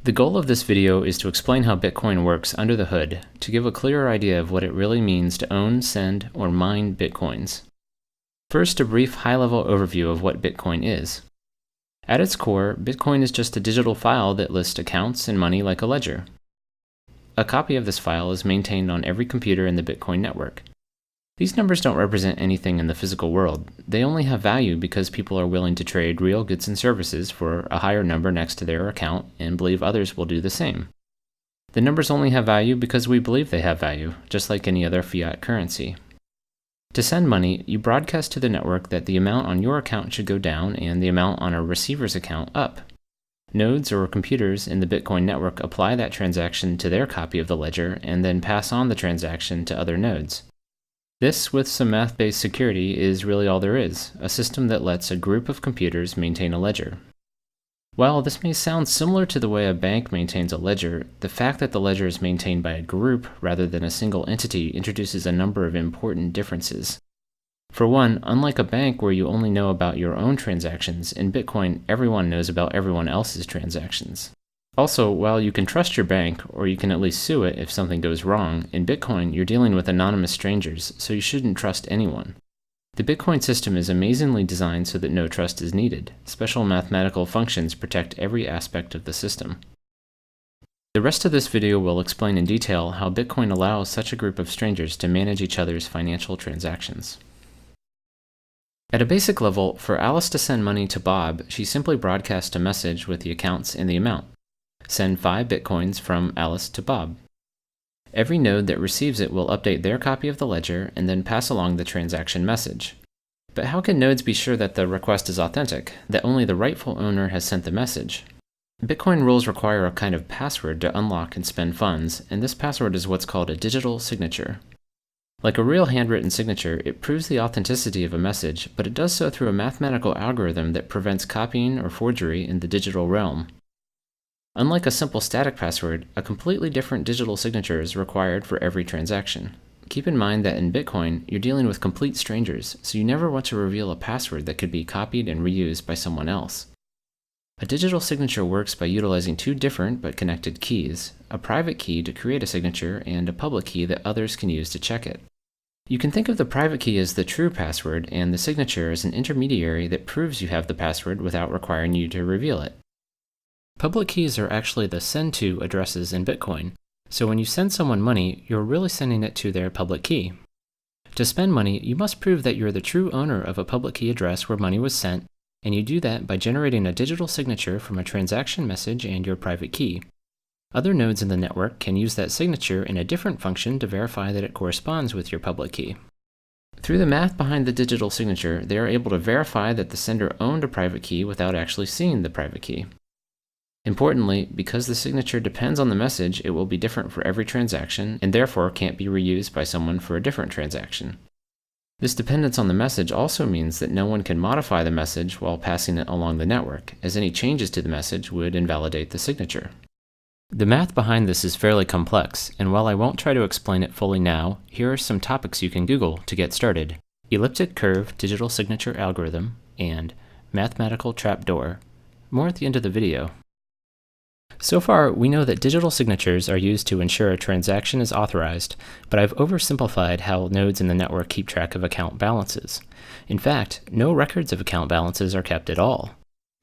The goal of this video is to explain how Bitcoin works under the hood, to give a clearer idea of what it really means to own, send, or mine Bitcoins. First, a brief high-level overview of what Bitcoin is. At its core, Bitcoin is just a digital file that lists accounts and money like a ledger. A copy of this file is maintained on every computer in the Bitcoin network. These numbers don't represent anything in the physical world. They only have value because people are willing to trade real goods and services for a higher number next to their account and believe others will do the same. The numbers only have value because we believe they have value, just like any other fiat currency. To send money, you broadcast to the network that the amount on your account should go down and the amount on a receiver's account up. Nodes or computers in the Bitcoin network apply that transaction to their copy of the ledger and then pass on the transaction to other nodes. This, with some math-based security, is really all there is, a system that lets a group of computers maintain a ledger. While this may sound similar to the way a bank maintains a ledger, the fact that the ledger is maintained by a group rather than a single entity introduces a number of important differences. For one, unlike a bank where you only know about your own transactions, in Bitcoin everyone knows about everyone else's transactions. Also, while you can trust your bank, or you can at least sue it if something goes wrong, in Bitcoin you're dealing with anonymous strangers, so you shouldn't trust anyone. The Bitcoin system is amazingly designed so that no trust is needed. Special mathematical functions protect every aspect of the system. The rest of this video will explain in detail how Bitcoin allows such a group of strangers to manage each other's financial transactions. At a basic level, for Alice to send money to Bob, she simply broadcasts a message with the accounts and the amount. Send 5 Bitcoins from Alice to Bob. Every node that receives it will update their copy of the ledger and then pass along the transaction message. But how can nodes be sure that the request is authentic, that only the rightful owner has sent the message? Bitcoin rules require a kind of password to unlock and spend funds, and this password is what's called a digital signature. Like a real handwritten signature, it proves the authenticity of a message, but it does so through a mathematical algorithm that prevents copying or forgery in the digital realm. Unlike a simple static password, a completely different digital signature is required for every transaction. Keep in mind that in Bitcoin, you're dealing with complete strangers, so you never want to reveal a password that could be copied and reused by someone else. A digital signature works by utilizing 2 different but connected keys, a private key to create a signature and a public key that others can use to check it. You can think of the private key as the true password and the signature as an intermediary that proves you have the password without requiring you to reveal it. Public keys are actually the send to addresses in Bitcoin, so when you send someone money, you're really sending it to their public key. To spend money, you must prove that you're the true owner of a public key address where money was sent, and you do that by generating a digital signature from a transaction message and your private key. Other nodes in the network can use that signature in a different function to verify that it corresponds with your public key. Through the math behind the digital signature, they are able to verify that the sender owned a private key without actually seeing the private key. Importantly, because the signature depends on the message, it will be different for every transaction and therefore can't be reused by someone for a different transaction. This dependence on the message also means that no one can modify the message while passing it along the network, as any changes to the message would invalidate the signature. The math behind this is fairly complex, and while I won't try to explain it fully now, here are some topics you can Google to get started: elliptic curve digital signature algorithm and mathematical trapdoor. More at the end of the video. So far, we know that digital signatures are used to ensure a transaction is authorized, but I've oversimplified how nodes in the network keep track of account balances. In fact, no records of account balances are kept at all.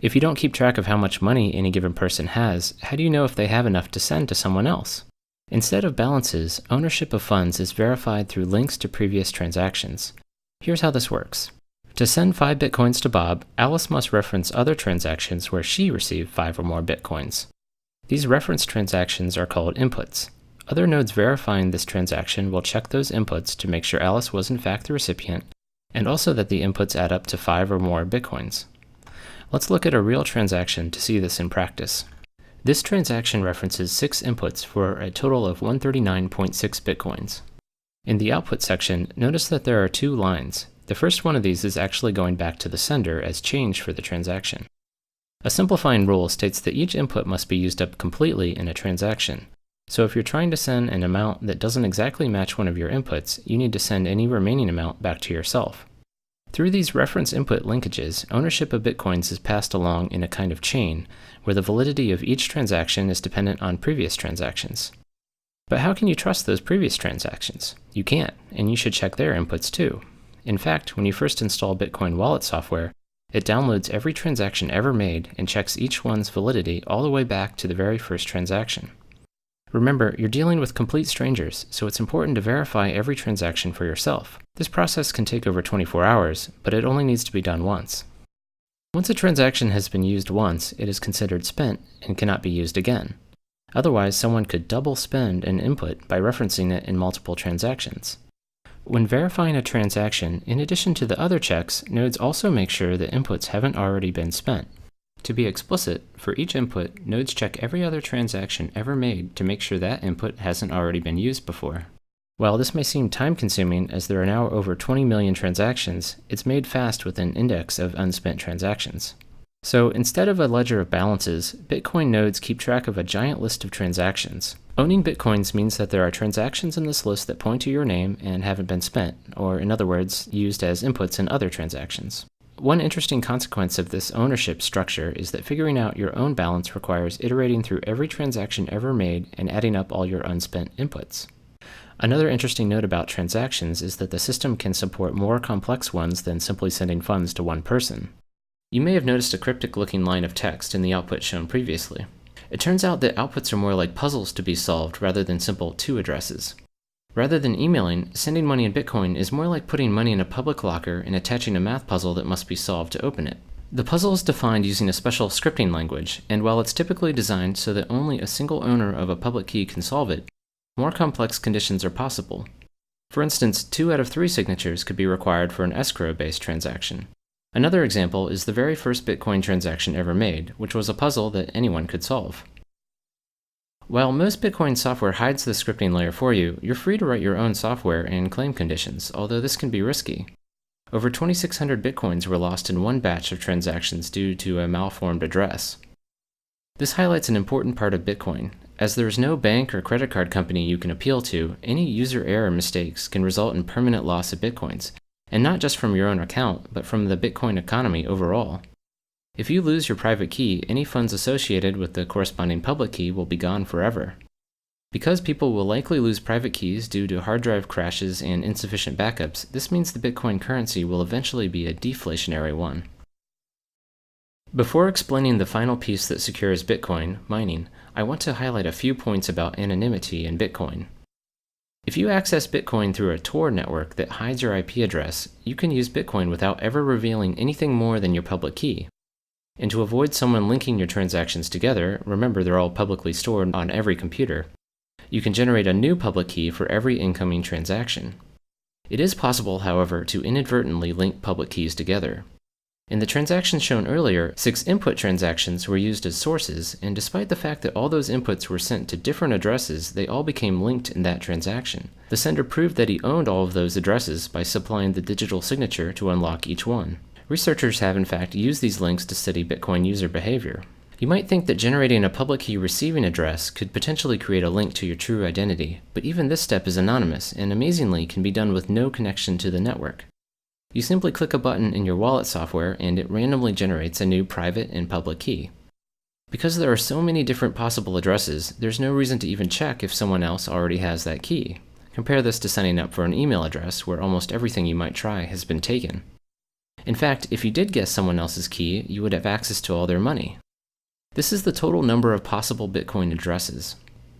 If you don't keep track of how much money any given person has, how do you know if they have enough to send to someone else? Instead of balances, ownership of funds is verified through links to previous transactions. Here's how this works. To send 5 Bitcoins to Bob, Alice must reference other transactions where she received 5 or more Bitcoins. These reference transactions are called inputs. Other nodes verifying this transaction will check those inputs to make sure Alice was in fact the recipient, and also that the inputs add up to 5 or more Bitcoins. Let's look at a real transaction to see this in practice. This transaction references 6 inputs for a total of 139.6 Bitcoins. In the output section, notice that there are 2 lines. The first one of these is actually going back to the sender as change for the transaction. A simplifying rule states that each input must be used up completely in a transaction. So if you're trying to send an amount that doesn't exactly match one of your inputs, you need to send any remaining amount back to yourself. Through these reference input linkages, ownership of Bitcoins is passed along in a kind of chain, where the validity of each transaction is dependent on previous transactions. But how can you trust those previous transactions? You can't, and you should check their inputs too. In fact, when you first install Bitcoin wallet software, it downloads every transaction ever made and checks each one's validity all the way back to the very first transaction. Remember, you're dealing with complete strangers, so it's important to verify every transaction for yourself. This process can take over 24 hours, but it only needs to be done once. Once a transaction has been used once, it is considered spent and cannot be used again. Otherwise, someone could double spend an input by referencing it in multiple transactions. When verifying a transaction, in addition to the other checks, nodes also make sure the inputs haven't already been spent. To be explicit, for each input, nodes check every other transaction ever made to make sure that input hasn't already been used before. While this may seem time-consuming as there are now over 20 million transactions, it's made fast with an index of unspent transactions. So instead of a ledger of balances, Bitcoin nodes keep track of a giant list of transactions. Owning Bitcoins means that there are transactions in this list that point to your name and haven't been spent, or in other words, used as inputs in other transactions. One interesting consequence of this ownership structure is that figuring out your own balance requires iterating through every transaction ever made and adding up all your unspent inputs. Another interesting note about transactions is that the system can support more complex ones than simply sending funds to one person. You may have noticed a cryptic-looking line of text in the output shown previously. It turns out that outputs are more like puzzles to be solved rather than simple to addresses. Rather than emailing, sending money in Bitcoin is more like putting money in a public locker and attaching a math puzzle that must be solved to open it. The puzzle is defined using a special scripting language, and while it's typically designed so that only a single owner of a public key can solve it, more complex conditions are possible. For instance, 2 out of 3 signatures could be required for an escrow-based transaction. Another example is the very first Bitcoin transaction ever made, which was a puzzle that anyone could solve. While most Bitcoin software hides the scripting layer for you, you're free to write your own software and claim conditions, although this can be risky. Over 2,600 Bitcoins were lost in one batch of transactions due to a malformed address. This highlights an important part of Bitcoin. As there is no bank or credit card company you can appeal to, any user error mistakes can result in permanent loss of Bitcoins, and not just from your own account, but from the Bitcoin economy overall. If you lose your private key, any funds associated with the corresponding public key will be gone forever. Because people will likely lose private keys due to hard drive crashes and insufficient backups, this means the Bitcoin currency will eventually be a deflationary one. Before explaining the final piece that secures Bitcoin, mining, I want to highlight a few points about anonymity in Bitcoin. If you access Bitcoin through a Tor network that hides your IP address, you can use Bitcoin without ever revealing anything more than your public key. And to avoid someone linking your transactions together, remember they're all publicly stored on every computer, you can generate a new public key for every incoming transaction. It is possible, however, to inadvertently link public keys together. In the transactions shown earlier, 6 input transactions were used as sources, and despite the fact that all those inputs were sent to different addresses, they all became linked in that transaction. The sender proved that he owned all of those addresses by supplying the digital signature to unlock each one. Researchers have in fact used these links to study Bitcoin user behavior. You might think that generating a public key receiving address could potentially create a link to your true identity, but even this step is anonymous and amazingly can be done with no connection to the network. You simply click a button in your wallet software and it randomly generates a new private and public key. Because there are so many different possible addresses, there's no reason to even check if someone else already has that key. Compare this to signing up for an email address where almost everything you might try has been taken. In fact, if you did guess someone else's key, you would have access to all their money. This is the total number of possible Bitcoin addresses.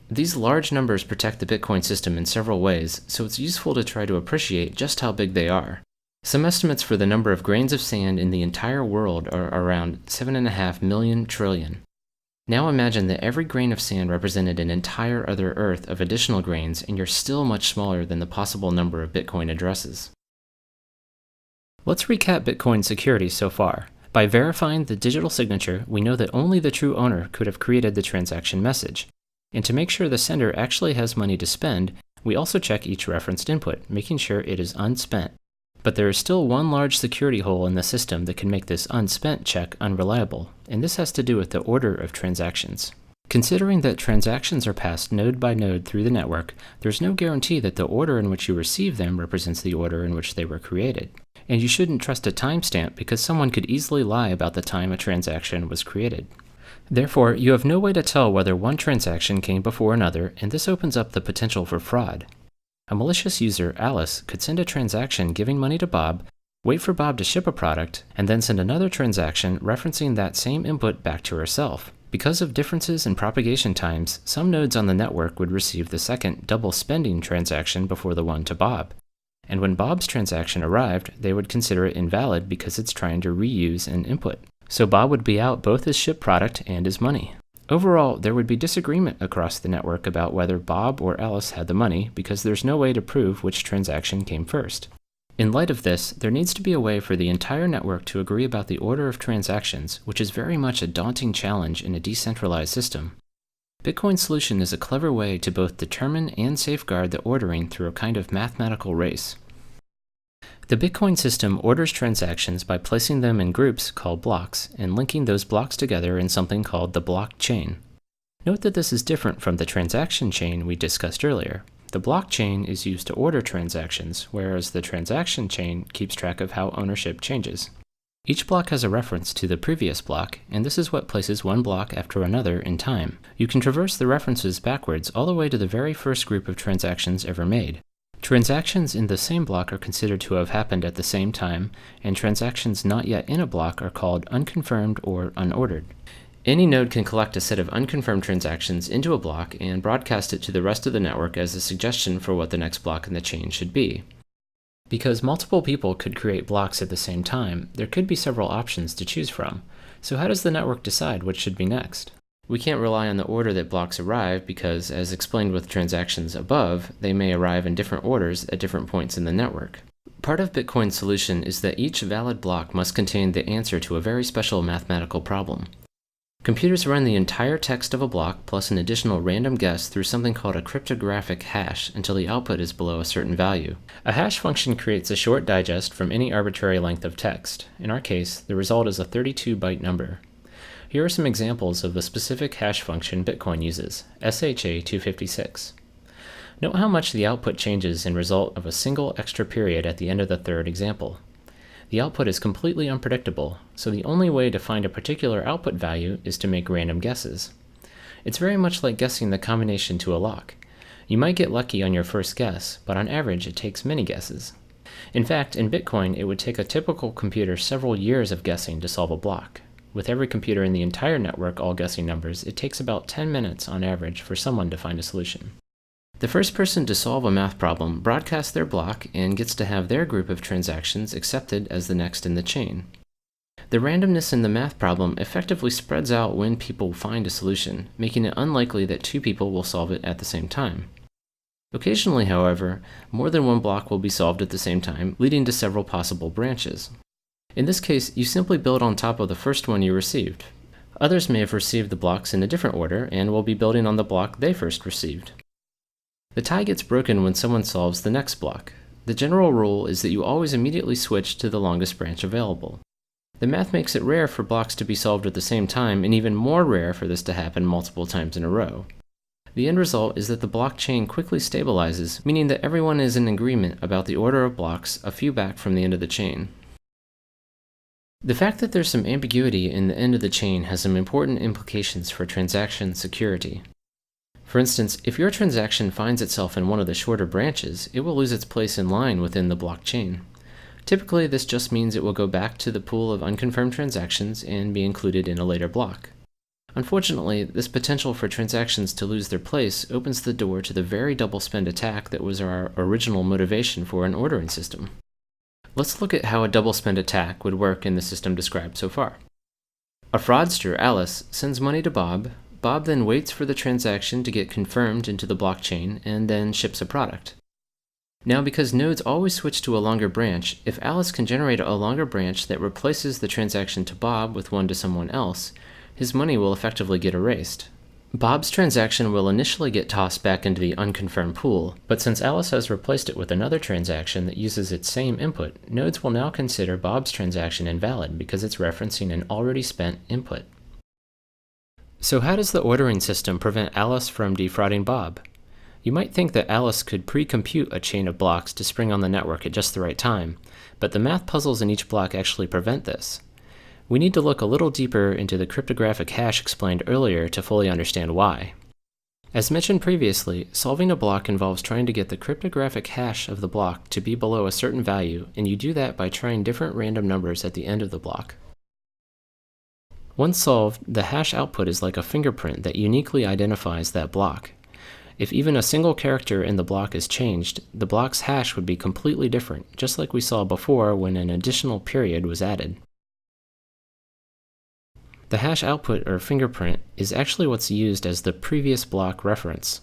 These large numbers protect the Bitcoin system in several ways, so it's useful to try to appreciate just how big they are. Some estimates for the number of grains of sand in the entire world are around 7.5 million trillion. Now imagine that every grain of sand represented an entire other Earth of additional grains, and you're still much smaller than the possible number of Bitcoin addresses. Let's recap Bitcoin security so far. By verifying the digital signature, we know that only the true owner could have created the transaction message. And to make sure the sender actually has money to spend, we also check each referenced input, making sure it is unspent. But there is still one large security hole in the system that can make this unspent check unreliable, and this has to do with the order of transactions. Considering that transactions are passed node by node through the network, there's no guarantee that the order in which you receive them represents the order in which they were created. And you shouldn't trust a timestamp because someone could easily lie about the time a transaction was created. Therefore, you have no way to tell whether one transaction came before another, and this opens up the potential for fraud. A malicious user, Alice, could send a transaction giving money to Bob, wait for Bob to ship a product, and then send another transaction referencing that same input back to herself. Because of differences in propagation times, some nodes on the network would receive the second double spending transaction before the one to Bob. And when Bob's transaction arrived, they would consider it invalid because it's trying to reuse an input. So Bob would be out both his shipped product and his money. Overall, there would be disagreement across the network about whether Bob or Alice had the money because there's no way to prove which transaction came first. In light of this, there needs to be a way for the entire network to agree about the order of transactions, which is very much a daunting challenge in a decentralized system. Bitcoin's solution is a clever way to both determine and safeguard the ordering through a kind of mathematical race. The Bitcoin system orders transactions by placing them in groups called blocks and linking those blocks together in something called the blockchain. Note that this is different from the transaction chain we discussed earlier. The blockchain is used to order transactions, whereas the transaction chain keeps track of how ownership changes. Each block has a reference to the previous block, and this is what places one block after another in time. You can traverse the references backwards all the way to the very first group of transactions ever made. Transactions in the same block are considered to have happened at the same time, and transactions not yet in a block are called unconfirmed or unordered. Any node can collect a set of unconfirmed transactions into a block and broadcast it to the rest of the network as a suggestion for what the next block in the chain should be. Because multiple people could create blocks at the same time, there could be several options to choose from. So how does the network decide what should be next? We can't rely on the order that blocks arrive because, as explained with transactions above, they may arrive in different orders at different points in the network. Part of Bitcoin's solution is that each valid block must contain the answer to a very special mathematical problem. Computers run the entire text of a block plus an additional random guess through something called a cryptographic hash until the output is below a certain value. A hash function creates a short digest from any arbitrary length of text. In our case, the result is a 32-byte number. Here are some examples of the specific hash function Bitcoin uses, SHA-256. Note how much the output changes in result of a single extra period at the end of the third example. The output is completely unpredictable, so the only way to find a particular output value is to make random guesses. It's very much like guessing the combination to a lock. You might get lucky on your first guess, but on average it takes many guesses. In fact, in Bitcoin, it would take a typical computer several years of guessing to solve a block. With every computer in the entire network all guessing numbers, it takes about 10 minutes on average for someone to find a solution. The first person to solve a math problem broadcasts their block and gets to have their group of transactions accepted as the next in the chain. The randomness in the math problem effectively spreads out when people find a solution, making it unlikely that two people will solve it at the same time. Occasionally, however, more than one block will be solved at the same time, leading to several possible branches. In this case, you simply build on top of the first one you received. Others may have received the blocks in a different order and will be building on the block they first received. The tie gets broken when someone solves the next block. The general rule is that you always immediately switch to the longest branch available. The math makes it rare for blocks to be solved at the same time, and even more rare for this to happen multiple times in a row. The end result is that the blockchain quickly stabilizes, meaning that everyone is in agreement about the order of blocks a few back from the end of the chain. The fact that there's some ambiguity in the end of the chain has some important implications for transaction security. For instance, if your transaction finds itself in one of the shorter branches, it will lose its place in line within the blockchain. Typically, this just means it will go back to the pool of unconfirmed transactions and be included in a later block. Unfortunately, this potential for transactions to lose their place opens the door to the very double spend attack that was our original motivation for an ordering system. Let's look at how a double spend attack would work in the system described so far. A fraudster, Alice, sends money to Bob. Bob then waits for the transaction to get confirmed into the blockchain and then ships a product. Now, because nodes always switch to a longer branch, if Alice can generate a longer branch that replaces the transaction to Bob with one to someone else, his money will effectively get erased. Bob's transaction will initially get tossed back into the unconfirmed pool, but since Alice has replaced it with another transaction that uses its same input, nodes will now consider Bob's transaction invalid because it's referencing an already spent input. So how does the ordering system prevent Alice from defrauding Bob? You might think that Alice could pre-compute a chain of blocks to spring on the network at just the right time, but the math puzzles in each block actually prevent this. We need to look a little deeper into the cryptographic hash explained earlier to fully understand why. As mentioned previously, solving a block involves trying to get the cryptographic hash of the block to be below a certain value, and you do that by trying different random numbers at the end of the block. Once solved, the hash output is like a fingerprint that uniquely identifies that block. If even a single character in the block is changed, the block's hash would be completely different, just like we saw before when an additional period was added. The hash output, or fingerprint, is actually what's used as the previous block reference.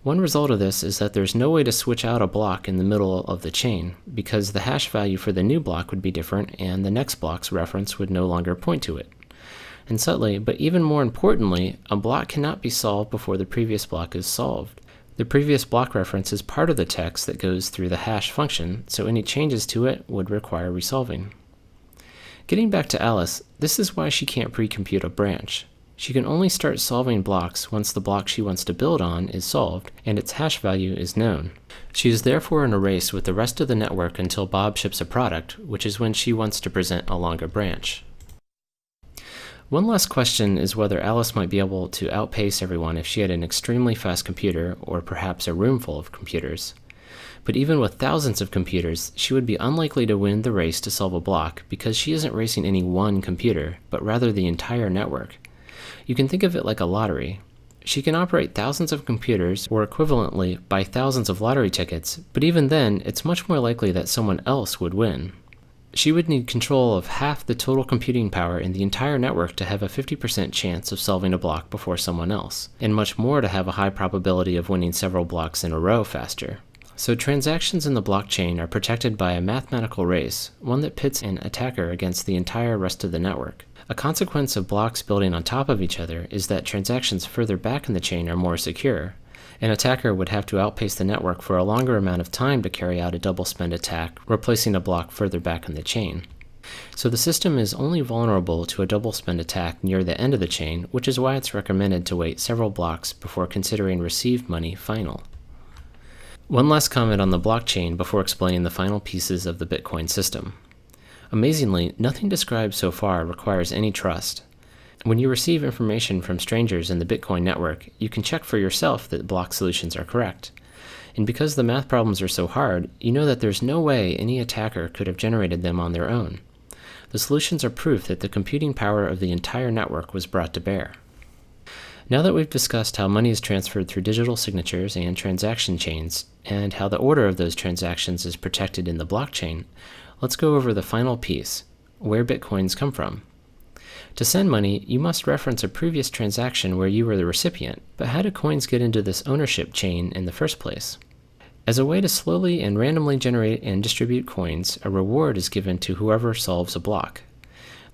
One result of this is that there's no way to switch out a block in the middle of the chain, because the hash value for the new block would be different and the next block's reference would no longer point to it. And subtly, but even more importantly, a block cannot be solved before the previous block is solved. The previous block reference is part of the text that goes through the hash function, so any changes to it would require resolving. Getting back to Alice, this is why she can't pre-compute a branch. She can only start solving blocks once the block she wants to build on is solved and its hash value is known. She is therefore in a race with the rest of the network until Bob ships a product, which is when she wants to present a longer branch. One last question is whether Alice might be able to outpace everyone if she had an extremely fast computer, or perhaps a room full of computers. But even with thousands of computers, she would be unlikely to win the race to solve a block because she isn't racing any one computer, but rather the entire network. You can think of it like a lottery. She can operate thousands of computers, or equivalently buy thousands of lottery tickets, but even then, it's much more likely that someone else would win. She would need control of half the total computing power in the entire network to have a 50% chance of solving a block before someone else, and much more to have a high probability of winning several blocks in a row faster. So transactions in the blockchain are protected by a mathematical race, one that pits an attacker against the entire rest of the network. A consequence of blocks building on top of each other is that transactions further back in the chain are more secure. An attacker would have to outpace the network for a longer amount of time to carry out a double spend attack, replacing a block further back in the chain. So the system is only vulnerable to a double spend attack near the end of the chain, which is why it's recommended to wait several blocks before considering received money final. One last comment on the blockchain before explaining the final pieces of the Bitcoin system. Amazingly, nothing described so far requires any trust. When you receive information from strangers in the Bitcoin network, you can check for yourself that block solutions are correct. And because the math problems are so hard, you know that there's no way any attacker could have generated them on their own. The solutions are proof that the computing power of the entire network was brought to bear. Now that we've discussed how money is transferred through digital signatures and transaction chains, and how the order of those transactions is protected in the blockchain, let's go over the final piece, where Bitcoins come from. To send money, you must reference a previous transaction where you were the recipient, but how do coins get into this ownership chain in the first place? As a way to slowly and randomly generate and distribute coins, a reward is given to whoever solves a block.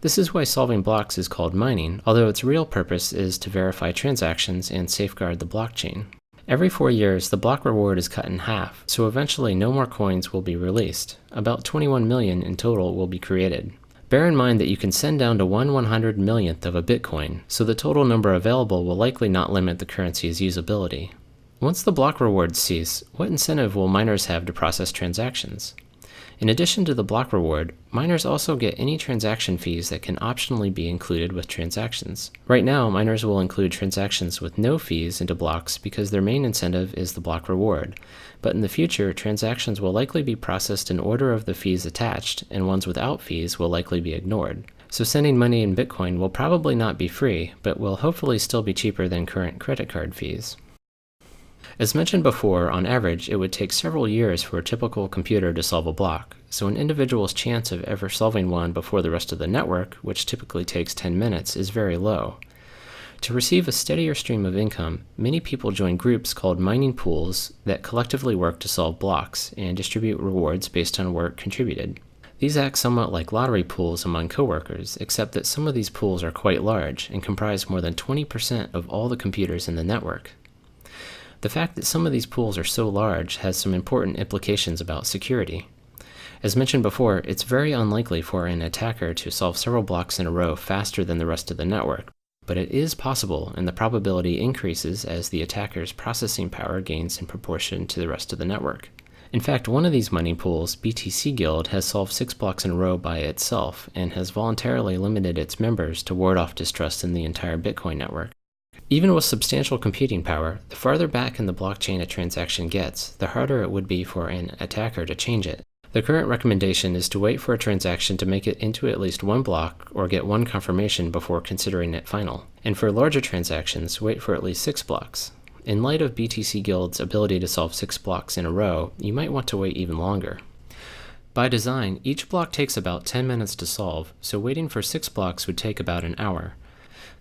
This is why solving blocks is called mining, although its real purpose is to verify transactions and safeguard the blockchain. Every 4 years, the block reward is cut in half, so eventually no more coins will be released. About 21 million in total will be created. Bear in mind that you can send down to 1/100 millionth of a Bitcoin, so the total number available will likely not limit the currency's usability. Once the block rewards cease, what incentive will miners have to process transactions? In addition to the block reward, miners also get any transaction fees that can optionally be included with transactions. Right now, miners will include transactions with no fees into blocks because their main incentive is the block reward. But in the future, transactions will likely be processed in order of the fees attached, and ones without fees will likely be ignored. So sending money in Bitcoin will probably not be free, but will hopefully still be cheaper than current credit card fees. As mentioned before, on average, it would take several years for a typical computer to solve a block, so an individual's chance of ever solving one before the rest of the network, which typically takes 10 minutes, is very low. To receive a steadier stream of income, many people join groups called mining pools that collectively work to solve blocks and distribute rewards based on work contributed. These act somewhat like lottery pools among coworkers, except that some of these pools are quite large and comprise more than 20% of all the computers in the network. The fact that some of these pools are so large has some important implications about security. As mentioned before, it's very unlikely for an attacker to solve several blocks in a row faster than the rest of the network. But it is possible, and the probability increases as the attacker's processing power gains in proportion to the rest of the network. In fact, one of these money pools, BTC Guild, has solved 6 blocks in a row by itself and has voluntarily limited its members to ward off distrust in the entire Bitcoin network. Even with substantial computing power, the farther back in the blockchain a transaction gets, the harder it would be for an attacker to change it. The current recommendation is to wait for a transaction to make it into at least one block or get one confirmation before considering it final. And for larger transactions, wait for at least 6 blocks. In light of BTC Guild's ability to solve 6 blocks in a row, you might want to wait even longer. By design, each block takes about 10 minutes to solve, so waiting for 6 blocks would take about an hour.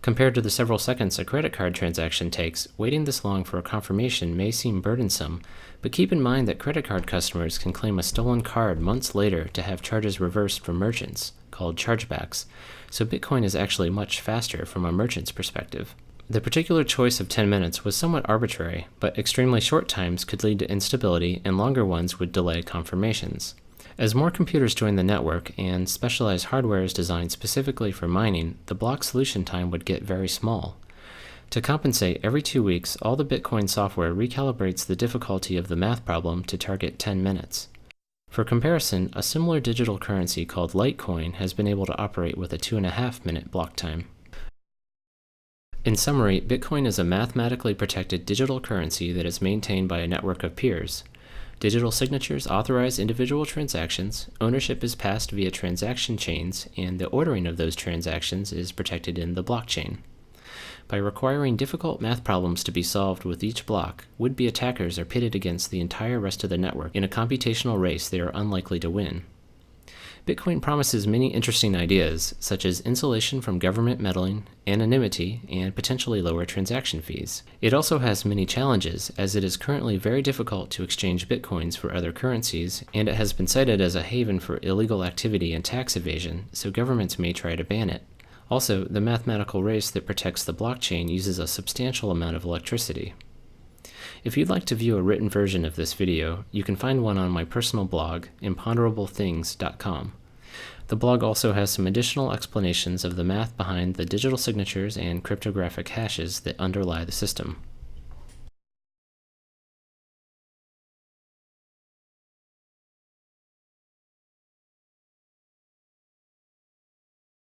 Compared to the several seconds a credit card transaction takes, waiting this long for a confirmation may seem burdensome, but keep in mind that credit card customers can claim a stolen card months later to have charges reversed from merchants, called chargebacks, so Bitcoin is actually much faster from a merchant's perspective. The particular choice of 10 minutes was somewhat arbitrary, but extremely short times could lead to instability and longer ones would delay confirmations. As more computers join the network and specialized hardware is designed specifically for mining, the block solution time would get very small. To compensate, every 2 weeks, all the Bitcoin software recalibrates the difficulty of the math problem to target 10 minutes. For comparison, a similar digital currency called Litecoin has been able to operate with a 2.5-minute block time. In summary, Bitcoin is a mathematically protected digital currency that is maintained by a network of peers. Digital signatures authorize individual transactions, ownership is passed via transaction chains, and the ordering of those transactions is protected in the blockchain. By requiring difficult math problems to be solved with each block, would-be attackers are pitted against the entire rest of the network in a computational race they are unlikely to win. Bitcoin promises many interesting ideas, such as insulation from government meddling, anonymity, and potentially lower transaction fees. It also has many challenges, as it is currently very difficult to exchange Bitcoins for other currencies, and it has been cited as a haven for illegal activity and tax evasion, so governments may try to ban it. Also, the mathematical race that protects the blockchain uses a substantial amount of electricity. If you'd like to view a written version of this video, you can find one on my personal blog, imponderablethings.com. The blog also has some additional explanations of the math behind the digital signatures and cryptographic hashes that underlie the system.